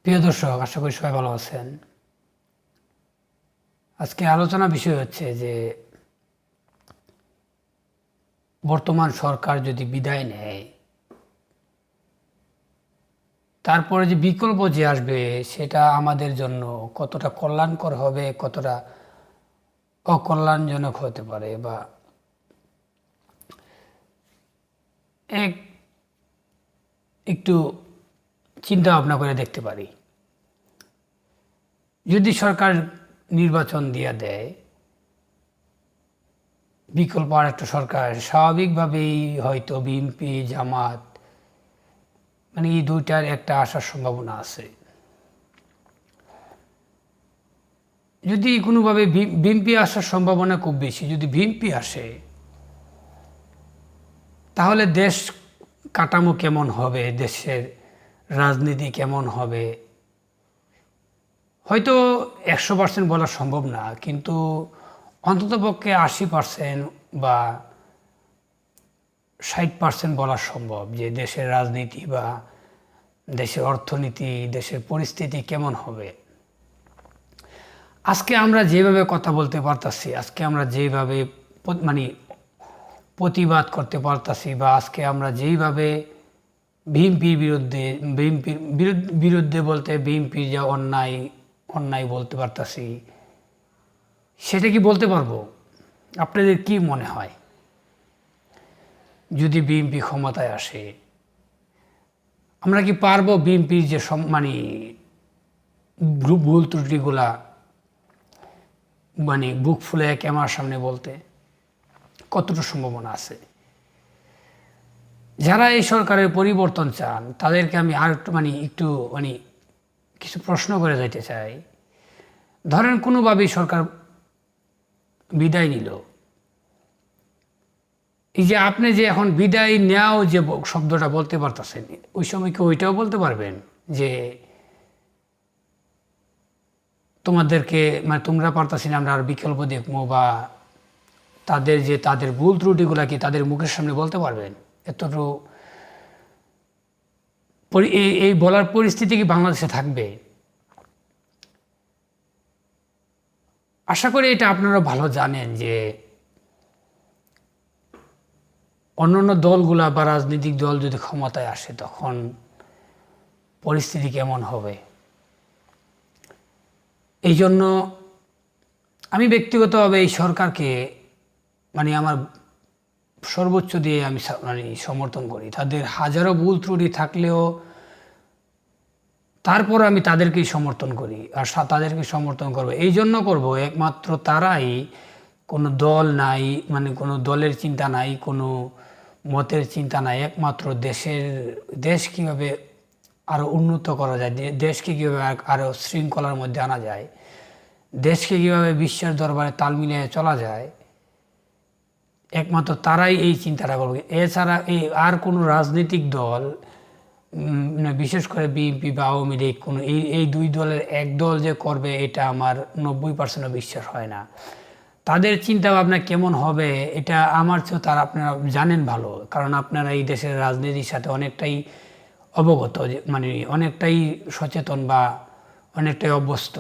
প্রিয় দর্শক, আশা করি সবাই ভালো আছেন। আজকে আলোচনা বিষয় হচ্ছে যে বর্তমান সরকার যদি বিদায় নেয়, তারপরে যে বিকল্প যে আসবে সেটা আমাদের জন্য কতটা কল্যাণকর হবে, কতটা অকল্যাণজনক হতে পারে, বা এক একটু চিন্তা ভাবনা করে দেখতে পারি। যদি সরকার নির্বাচন দিয়ে দেয়, বিকল্প আর একটা সরকার, স্বাভাবিকভাবেই হয়তো বিএনপি জামাত মানে এই দুইটার একটা আসার সম্ভাবনা আছে। যদি কোনোভাবে বিএনপি আসার সম্ভাবনা খুব বেশি, যদি বিএনপি আসে তাহলে দেশ কাঠামো কেমন হবে, দেশের রাজনীতি কেমন হবে, হয়তো 100% বলা সম্ভব না, কিন্তু অন্ততপক্ষে 80% বা 60% বলা সম্ভব যে দেশের রাজনীতি বা দেশের অর্থনীতি, দেশের পরিস্থিতি কেমন হবে। আজকে আমরা যেভাবে কথা বলতে পারতাছি, আজকে আমরা যেভাবে মানে প্রতিবাদ করতে পারতাছি, বা আজকে আমরা যেইভাবে বিএনপির বিরুদ্ধে বলতে বিএনপির যা অন্যায় বলতে পারতাছি, সেটা কি বলতে পারবো? আপনাদের কি মনে হয় যদি বিএনপি ক্ষমতায় আসে? আমরা কি পারবো বিএনপির যে মানে ভুল ত্রুটিগুলা মানে বুক ফুলে ক্যামেরার সামনে বলতে? কতটা সম্ভাবনা আছে? যারা এই সরকারের পরিবর্তন চান তাদেরকে আমি আর একটু কিছু প্রশ্ন করে যাইতে চাই। ধরেন কোনোভাবেই সরকার বিদায় নিল, এই যে আপনি যে এখন বিদায় নেওয়াও যে শব্দটা বলতে পারতেছেন, ওই সময় কি ওইটাও বলতে পারবেন যে তোমাদেরকে তোমরা পারতাছি না, আমরা আর বিকল্প দেখবো, বা তাদের ভুল ত্রুটিগুলা কি তাদের মুখের সামনে বলতে পারবেন? এতটুকু এই বলার পরিস্থিতি কি বাংলাদেশে থাকবে? আশা করি এটা আপনারা ভালো জানেন যে অন্যান্য দলগুলা বা রাজনৈতিক দল যদি ক্ষমতায় আসে তখন পরিস্থিতি কেমন হবে। এই জন্য আমি ব্যক্তিগতভাবে এই সরকারকে আমার সর্বোচ্চ দিয়ে আমি সমর্থন করি। তাদের হাজারো ভুল ত্রুটি থাকলেও তারপর আমি তাদেরকেই সমর্থন করি, আর তাদেরকে সমর্থন করব। এই জন্য করব, একমাত্র তারাই, কোনো দল নাই, কোনো দলের চিন্তা নাই, কোনো মতের চিন্তা নাই, একমাত্র দেশ কীভাবে আরও উন্নত করা যায়, দেশকে কীভাবে আরও শৃঙ্খলার মধ্যে আনা যায়, দেশকে কীভাবে বিশ্বের দরবারে তাল মিলিয়ে চলা যায়, একমাত্র তারাই এই চিন্তাটা করবে। এছাড়া আর কোনো রাজনৈতিক দল, বিশেষ করে বিএনপি বা আওয়ামী লীগ, কোনো এই দুই দলের এক দল যে করবে এটা আমার 90% বিশ্বাস হয় না। তাদের চিন্তা ভাবনা কেমন হবে এটা আমার চেয়েও তারা আপনারা জানেন ভালো, কারণ আপনারা এই দেশের রাজনীতির সাথে অনেকটাই অবগত, অনেকটাই সচেতন বা অনেকটাই অভ্যস্ত।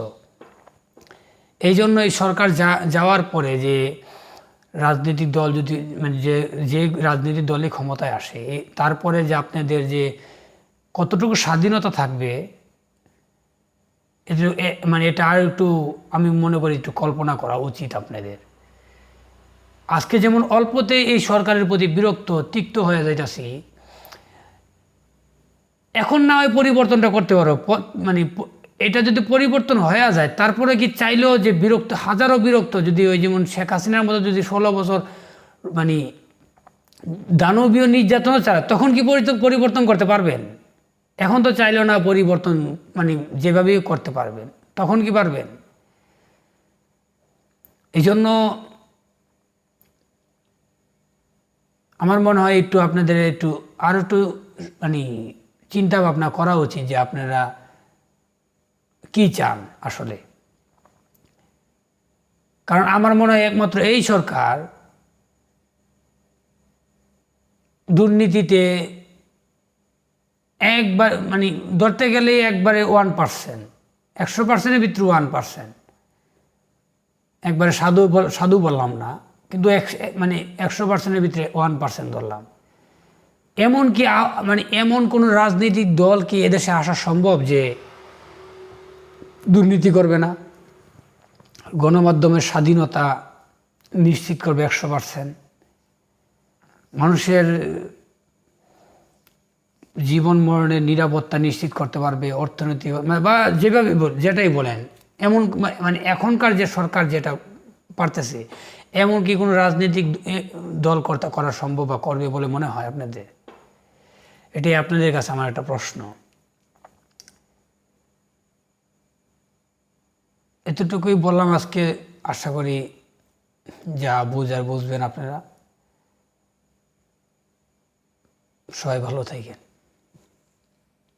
এই জন্য এই সরকার যাওয়ার পরে যে রাজনৈতিক দল যদি যে রাজনৈতিক দলই ক্ষমতায় আসে, তারপরে যে আপনাদের যে কতটুকু স্বাধীনতা থাকবে, এটা আর একটু আমি মনে করি একটু কল্পনা করা উচিত আপনাদের। আজকে যেমন অল্পতে এই সরকারের প্রতি তিক্ত হয়ে যাইতেছি, এখন না হয় পরিবর্তনটা করতে পারো, এটা যদি পরিবর্তন হয়ে যায় তারপরে কি চাইলেও যে হাজারো বিরক্ত, যদি ওই যেমন শেখ হাসিনার মতো যদি 16 বছর দানবীয় নির্যাতন চালায়, তখন কি পরিবর্তন করতে পারবেন? এখন তো চাইলেও না পরিবর্তন যেভাবেই করতে পারবেন, তখন কি পারবেন? এই জন্য আমার মনে হয় একটু আপনাদের আরো একটু চিন্তা ভাবনা করা উচিত যে আপনারা কি চান আসলে। কারণ আমার মনে হয় একমাত্র এই সরকার দুর্নীতিতে একবার মানে ধরতে গেলে একবারে 1%, 100%-এর ভিতরে 1%, একবারে সাধু বললাম না, কিন্তু মানে 100%-এর ভিতরে 1% ধরলাম। এমন কি মানে এমন কোনো রাজনৈতিক দল কি এদেশে আসা সম্ভব যে দুর্নীতি করবে না, গণমাধ্যমের স্বাধীনতা নিশ্চিত করবে 100%, মানুষের জীবন মরণের নিরাপত্তা নিশ্চিত করতে পারবে, অর্থনৈতিক বা যেভাবে যেটাই বলেন, এমন মানে এখনকার যে সরকার যেটা পারতেছে, এমন কি কোনো রাজনৈতিক দল করা সম্ভব বা করবে বলে মনে হয় আপনাদের? এটাই আপনাদের কাছে আমার একটা প্রশ্ন। এতটুকুই বললাম আজকে। আশা করি যা বুঝবেন আপনারা। সবাই ভালো থাকেন।